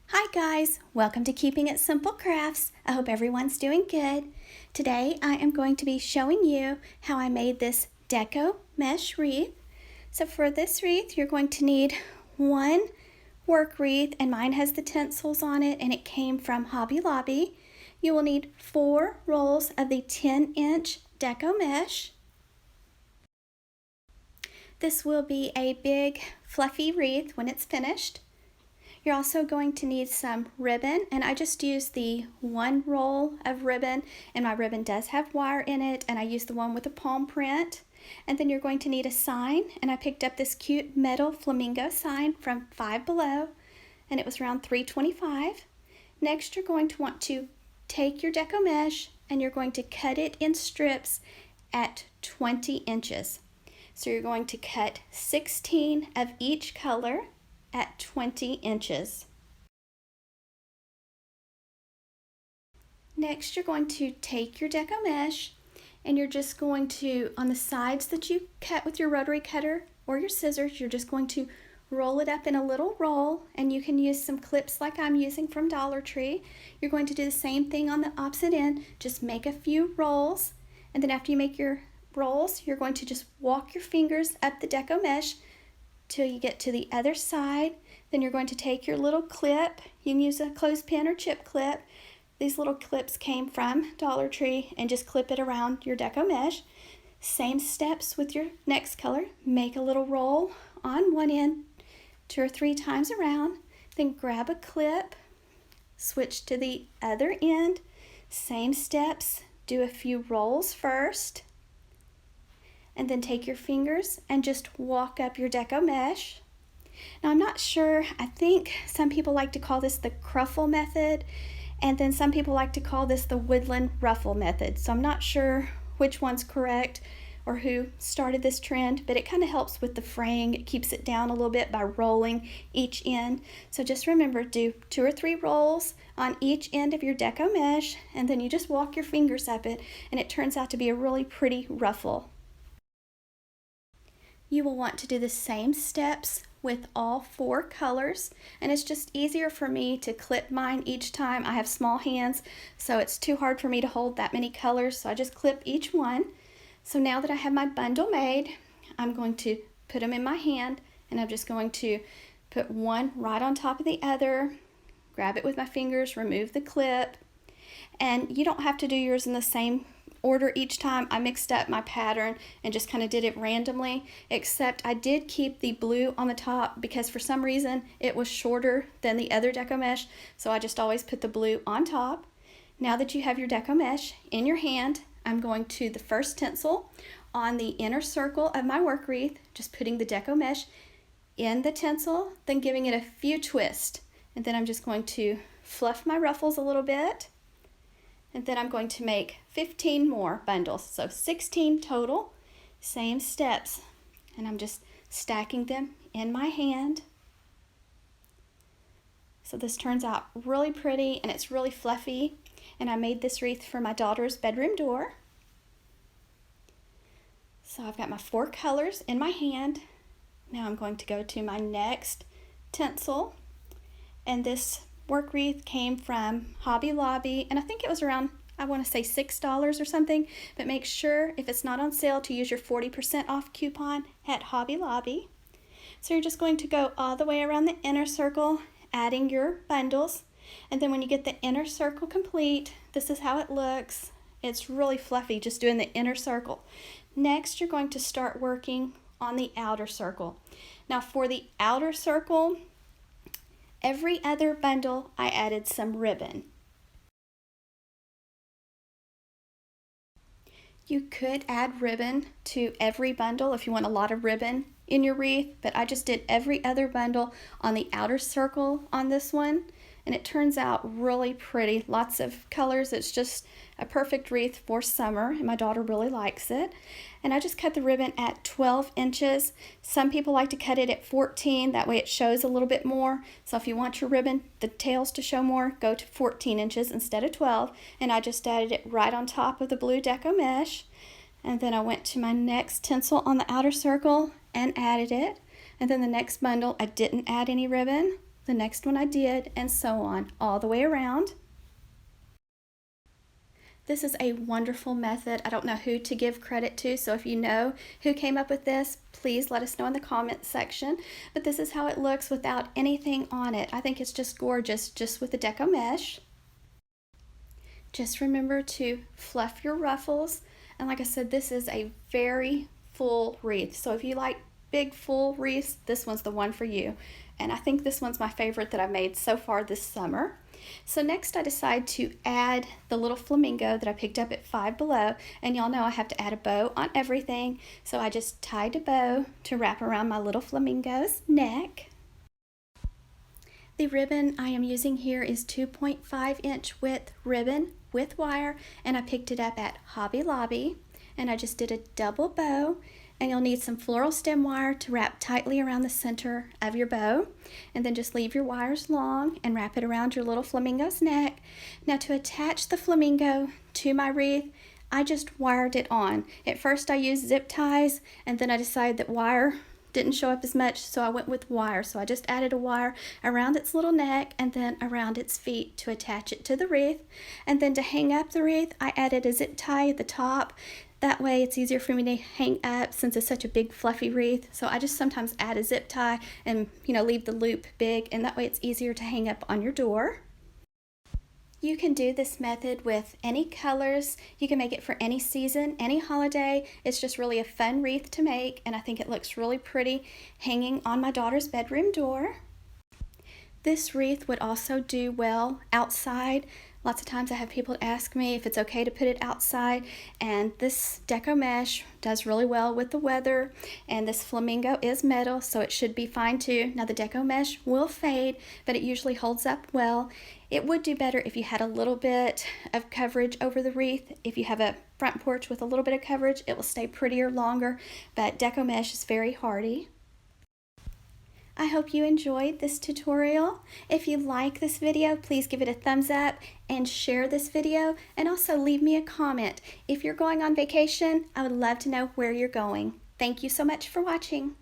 Hi guys, welcome to Keeping It Simple Crafts. I hope everyone's doing good. Today I am going to be showing you how I made this deco mesh wreath. So for this wreath you're going to need one work wreath, and mine has the tinsels on it and it came from Hobby Lobby. You will need 4 rolls of the 10-inch deco mesh. This will be a big fluffy wreath when it's finished. You're also going to need some ribbon, and I just used the 1 roll of ribbon, and my ribbon does have wire in it, and I used the one with the palm print. And then you're going to need a sign, and I picked up this cute metal flamingo sign from Five Below, and it was around $3.25. Next you're going to want to take your deco mesh and you're going to cut it in strips at 20 inches. So you're going to cut 16 of each color at 20 inches. Next you're going to take your deco mesh and you're just going to, on the sides that you cut with your rotary cutter or your scissors, you're just going to roll it up in a little roll, and you can use some clips like I'm using from Dollar Tree. You're going to do the same thing on the opposite end, just make a few rolls, and then after you make your rolls you're going to just walk your fingers up the deco mesh till you get to the other side. Then you're going to take your little clip. You can use a clothespin or chip clip. These little clips came from Dollar Tree, and just clip it around your deco mesh. Same steps with your next color. Make a little roll on one end 2 or 3 times around, then grab a clip, switch to the other end. Same steps, do a few rolls first, and then take your fingers and just walk up your deco mesh. Now I'm not sure, I think some people like to call this the cruffle method, and then some people like to call this the Woodland Ruffle method. So I'm not sure which one's correct or who started this trend, but it kind of helps with the fraying. It keeps it down a little bit by rolling each end. So just remember, do 2 or 3 rolls on each end of your deco mesh, and then you just walk your fingers up it, and it turns out to be a really pretty ruffle. You will want to do the same steps with all 4 colors, and it's just easier for me to clip mine each time. I have small hands, so it's too hard for me to hold that many colors, so I just clip each one. So now that I have my bundle made, I'm going to put them in my hand, and I'm just going to put one right on top of the other, grab it with my fingers, remove the clip, and you don't have to do yours in the same order each time. I mixed up my pattern and just kind of did it randomly, except I did keep the blue on the top because for some reason it was shorter than the other deco mesh, so I just always put the blue on top. Now that you have your deco mesh in your hand, I'm going to the first tinsel on the inner circle of my work wreath, just putting the deco mesh in the tinsel, then giving it a few twists, and then I'm just going to fluff my ruffles a little bit. And then I'm going to make 15 more bundles, so 16 total, same steps, and I'm just stacking them in my hand. So this turns out really pretty, and it's really fluffy, and I made this wreath for my daughter's bedroom door. So I've got my 4 colors in my hand. Now I'm going to go to my next tinsel, and this work wreath came from Hobby Lobby, and I think it was around, I want to say $6 or something, but make sure if it's not on sale to use your 40% off coupon at Hobby Lobby. So you're just going to go all the way around the inner circle, adding your bundles, and then when you get the inner circle complete, this is how it looks. It's really fluffy just doing the inner circle. Next you're going to start working on the outer circle. Now for the outer circle, every other bundle I added some ribbon. You could add ribbon to every bundle if you want a lot of ribbon in your wreath, but I just did every other bundle on the outer circle on this one, and it turns out really pretty. Lots of colors. It's just a perfect wreath for summer, and my daughter really likes it. And I just cut the ribbon at 12 inches. Some people like to cut it at 14, that way it shows a little bit more. So if you want your ribbon, the tails to show more, go to 14 inches instead of 12. And I just added it right on top of the blue deco mesh. And then I went to my next tinsel on the outer circle and added it. And then the next bundle, I didn't add any ribbon. the next one I did, and so on, all the way around. This is a wonderful method. I don't know who to give credit to, so if you know who came up with this, please let us know in the comments section. But this is how it looks without anything on it. I think it's just gorgeous, just with the deco mesh. Just remember to fluff your ruffles. And like I said, this is a very full wreath. So if you like big full wreaths, this one's the one for you. And I think this one's my favorite that I've made so far this summer. So next I decide to add the little flamingo that I picked up at Five Below, and y'all know I have to add a bow on everything, so I just tied a bow to wrap around my little flamingo's neck. The ribbon I am using here is 2.5-inch width ribbon with wire, and I picked it up at Hobby Lobby, and I just did a double bow. And you'll need some floral stem wire to wrap tightly around the center of your bow, and then just leave your wires long and wrap it around your little flamingo's neck. Now to attach the flamingo to my wreath, I just wired it on. At first I used zip ties, and then I decided that wire didn't show up as much, so I went with wire. So I just added a wire around its little neck and then around its feet to attach it to the wreath. And then to hang up the wreath, I added a zip tie at the top. That way it's easier for me to hang up since it's such a big fluffy wreath. So I just sometimes add a zip tie and leave the loop big, and that way it's easier to hang up on your door. You can do this method with any colors. You can make it for any season, any holiday. It's just really a fun wreath to make, and I think it looks really pretty hanging on my daughter's bedroom door. This wreath would also do well outside. Lots of times I have people ask me if it's okay to put it outside, and this deco mesh does really well with the weather, and this flamingo is metal, so it should be fine too. Now the deco mesh will fade, but it usually holds up well. It would do better if you had a little bit of coverage over the wreath. If you have a front porch with a little bit of coverage, it will stay prettier longer, but deco mesh is very hardy. I hope you enjoyed this tutorial. If you like this video, please give it a thumbs up and share this video, and also leave me a comment. If you're going on vacation, I would love to know where you're going. Thank you so much for watching.